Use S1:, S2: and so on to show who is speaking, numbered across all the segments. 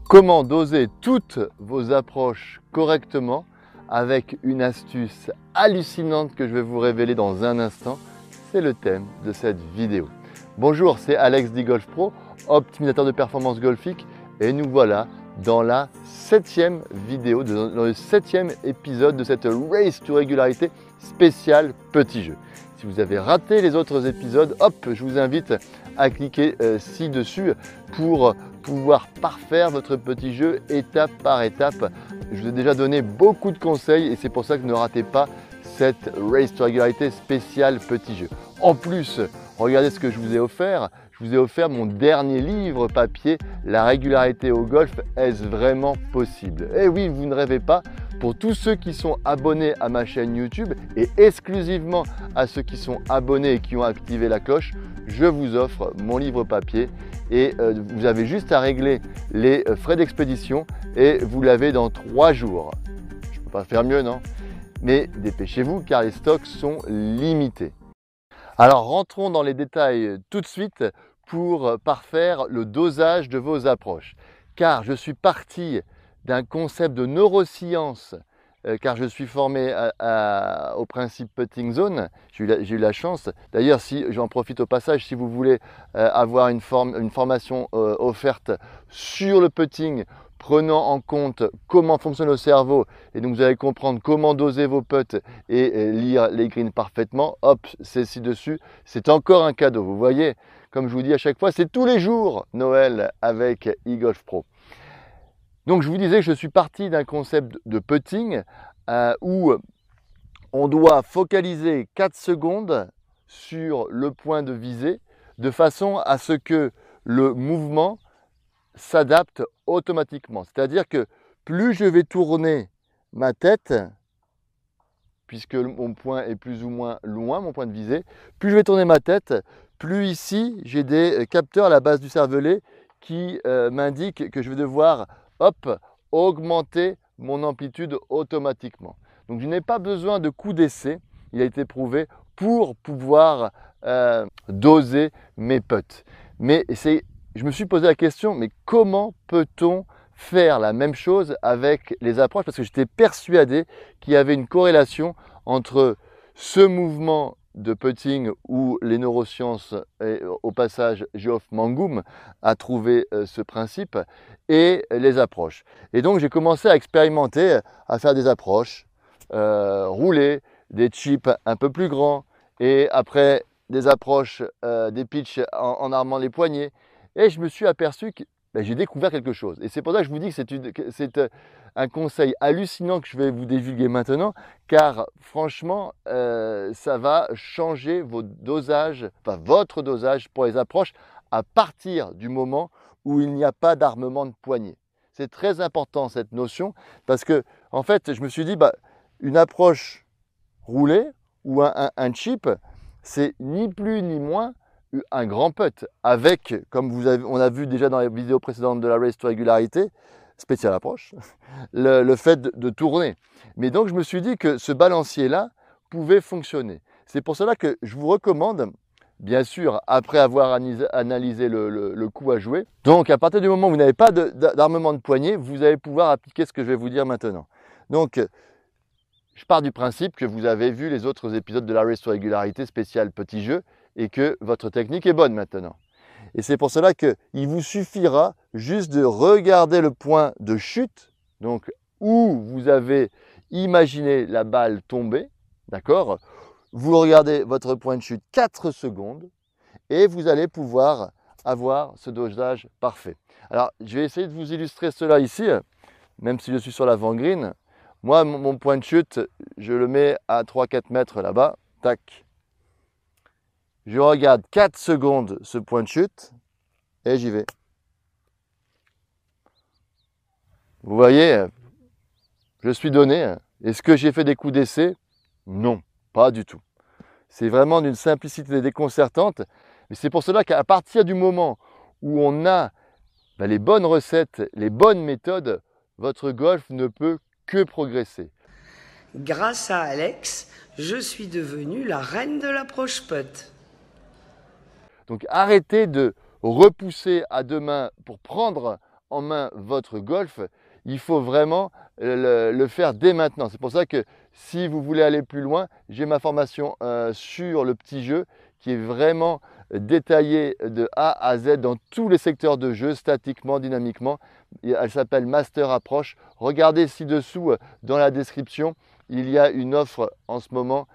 S1: Comment doser toutes vos approches correctement avec une astuce hallucinante que je vais vous révéler dans un instant. C'est le thème de cette vidéo. Bonjour, c'est Alex d'eGolf Pro, optimisateur de performance golfique, et nous voilà dans la 7e vidéo, dans le 7e épisode de cette Race to Régularité spéciale petit jeu. Si vous avez raté les autres épisodes, hop, je vous invite à cliquer ci-dessus pour pouvoir parfaire votre petit jeu étape par étape. Je vous ai déjà donné beaucoup de conseils et c'est pour ça que ne ratez pas cette Race to Régularité spéciale petit jeu. En plus, regardez ce que je vous ai offert. Je vous ai offert mon dernier livre papier, La régularité au golf, est-ce vraiment possible? Eh oui, vous ne rêvez pas. Pour tous ceux qui sont abonnés à ma chaîne YouTube et exclusivement à ceux qui sont abonnés et qui ont activé la cloche, je vous offre mon livre papier et vous avez juste à régler les frais d'expédition et vous l'avez dans 3 jours. Je ne peux pas faire mieux, non? Mais dépêchez-vous car les stocks sont limités. Alors rentrons dans les détails tout de suite pour parfaire le dosage de vos approches. Car je suis parti d'un concept de neuroscience, car je suis formé au principe Putting Zone. J'ai eu la chance. D'ailleurs, si j'en profite au passage, si vous voulez avoir une formation offerte sur le putting, prenant en compte comment fonctionne le cerveau, et donc vous allez comprendre comment doser vos putts et lire les greens parfaitement, hop, c'est ci-dessus, c'est encore un cadeau. Vous voyez, comme je vous dis à chaque fois, c'est tous les jours Noël avec eGolf Pro. Donc je vous disais que je suis parti d'un concept de putting où on doit focaliser 4 secondes sur le point de visée de façon à ce que le mouvement s'adapte automatiquement. C'est-à-dire que plus je vais tourner ma tête, puisque mon point est plus ou moins loin, mon point de visée, plus je vais tourner ma tête, plus ici j'ai des capteurs à la base du cervelet qui m'indiquent que je vais devoir augmenter mon amplitude automatiquement. Donc je n'ai pas besoin de coup d'essai, il a été prouvé, pour pouvoir doser mes putts. Mais je me suis posé la question, mais comment peut-on faire la même chose avec les approches? Parce que j'étais persuadé qu'il y avait une corrélation entre ce mouvement de putting où les neurosciences, et au passage Geoff Mangum a trouvé ce principe, et les approches. Et donc j'ai commencé à expérimenter, à faire des approches, rouler, des chips un peu plus grands, et après des approches, des pitchs en armant les poignets. Et je me suis aperçu que j'ai découvert quelque chose. Et c'est pour ça que je vous dis que c'est un conseil hallucinant que je vais vous divulguer maintenant, car franchement, ça va changer vos dosages, enfin votre dosage pour les approches à partir du moment où il n'y a pas d'armement de poignet. C'est très important cette notion parce que en fait, je me suis dit, une approche roulée ou un chip, c'est ni plus ni moins un grand putt avec, comme on a vu déjà dans les vidéos précédentes de la Race to Régularité, spéciale approche, le fait de tourner. Mais donc je me suis dit que ce balancier-là pouvait fonctionner. C'est pour cela que je vous recommande, bien sûr, après avoir analysé le coup à jouer. Donc à partir du moment où vous n'avez pas d'armement de poignet, vous allez pouvoir appliquer ce que je vais vous dire maintenant. Donc je pars du principe que vous avez vu les autres épisodes de la Race to Régularité spéciale petit jeu et que votre technique est bonne maintenant. Et c'est pour cela qu'il vous suffira juste de regarder le point de chute, donc où vous avez imaginé la balle tomber, d'accord? Vous regardez votre point de chute 4 secondes et vous allez pouvoir avoir ce dosage parfait. Alors, je vais essayer de vous illustrer cela ici, même si je suis sur l'avant-green. Moi, mon point de chute, je le mets à 3-4 mètres là-bas, tac. Je regarde 4 secondes ce point de chute et j'y vais. Vous voyez, je suis donné. Est-ce que j'ai fait des coups d'essai? Non, pas du tout. C'est vraiment d'une simplicité déconcertante. Mais c'est pour cela qu'à partir du moment où on a les bonnes recettes, les bonnes méthodes, votre golf ne peut que progresser.
S2: Grâce à Alex, je suis devenue la reine de l'approche putt.
S1: Donc arrêtez de repousser à demain pour prendre en main votre golf, il faut vraiment le faire dès maintenant. C'est pour ça que si vous voulez aller plus loin, j'ai ma formation sur le petit jeu qui est vraiment détaillée de A à Z dans tous les secteurs de jeu, statiquement, dynamiquement. Elle s'appelle Master Approach. Regardez ci-dessous dans la description, il y a une offre en ce moment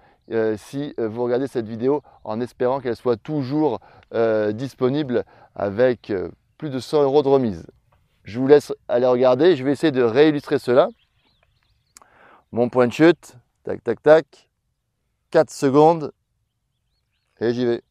S1: si vous regardez cette vidéo en espérant qu'elle soit toujours disponible avec plus de 100 € de remise. Je vous laisse aller regarder. Je vais essayer de réillustrer cela. Mon point de chute, tac, tac, tac, 4 secondes et j'y vais.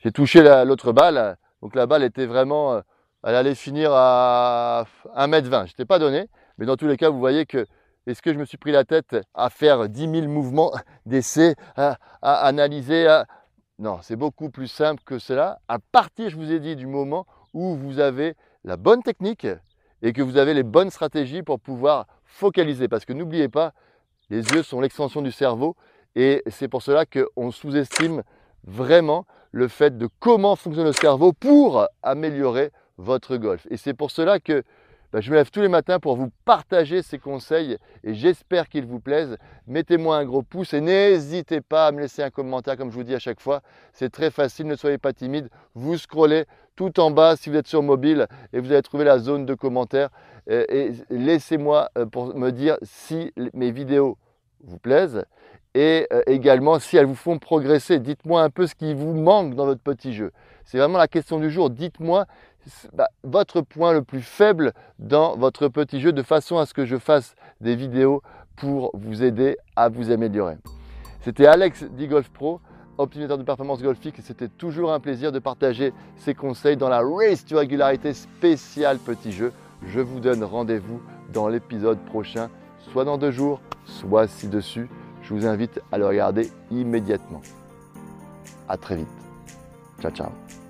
S1: J'ai touché l'autre balle, donc la balle était vraiment, elle allait finir à 1,20 m. Je n'étais pas donné, mais dans tous les cas, vous voyez que est-ce que je me suis pris la tête à faire 10 000 mouvements d'essai, à analyser Non, c'est beaucoup plus simple que cela. À partir, je vous ai dit, du moment où vous avez la bonne technique et que vous avez les bonnes stratégies pour pouvoir focaliser. Parce que n'oubliez pas, les yeux sont l'extension du cerveau et c'est pour cela qu'on sous-estime vraiment le fait de comment fonctionne le cerveau pour améliorer votre golf. Et c'est pour cela que je me lève tous les matins pour vous partager ces conseils et j'espère qu'ils vous plaisent. Mettez-moi un gros pouce et n'hésitez pas à me laisser un commentaire comme je vous dis à chaque fois. C'est très facile, ne soyez pas timide. Vous scrollez tout en bas si vous êtes sur mobile et vous allez trouver la zone de commentaires. Et laissez-moi pour me dire si mes vidéos vous plaisent et également si elles vous font progresser. Dites-moi un peu ce qui vous manque dans votre petit jeu. C'est vraiment la question du jour. Dites-moi votre point le plus faible dans votre petit jeu de façon à ce que je fasse des vidéos pour vous aider à vous améliorer. C'était Alex d'eGolf Pro, optimisateur de performance golfique. C'était toujours un plaisir de partager ces conseils dans la Race to Régularité spéciale petit jeu. Je vous donne rendez-vous dans l'épisode prochain, soit dans 2 jours, soit ci-dessus. Je vous invite à le regarder immédiatement. À très vite. Ciao, ciao.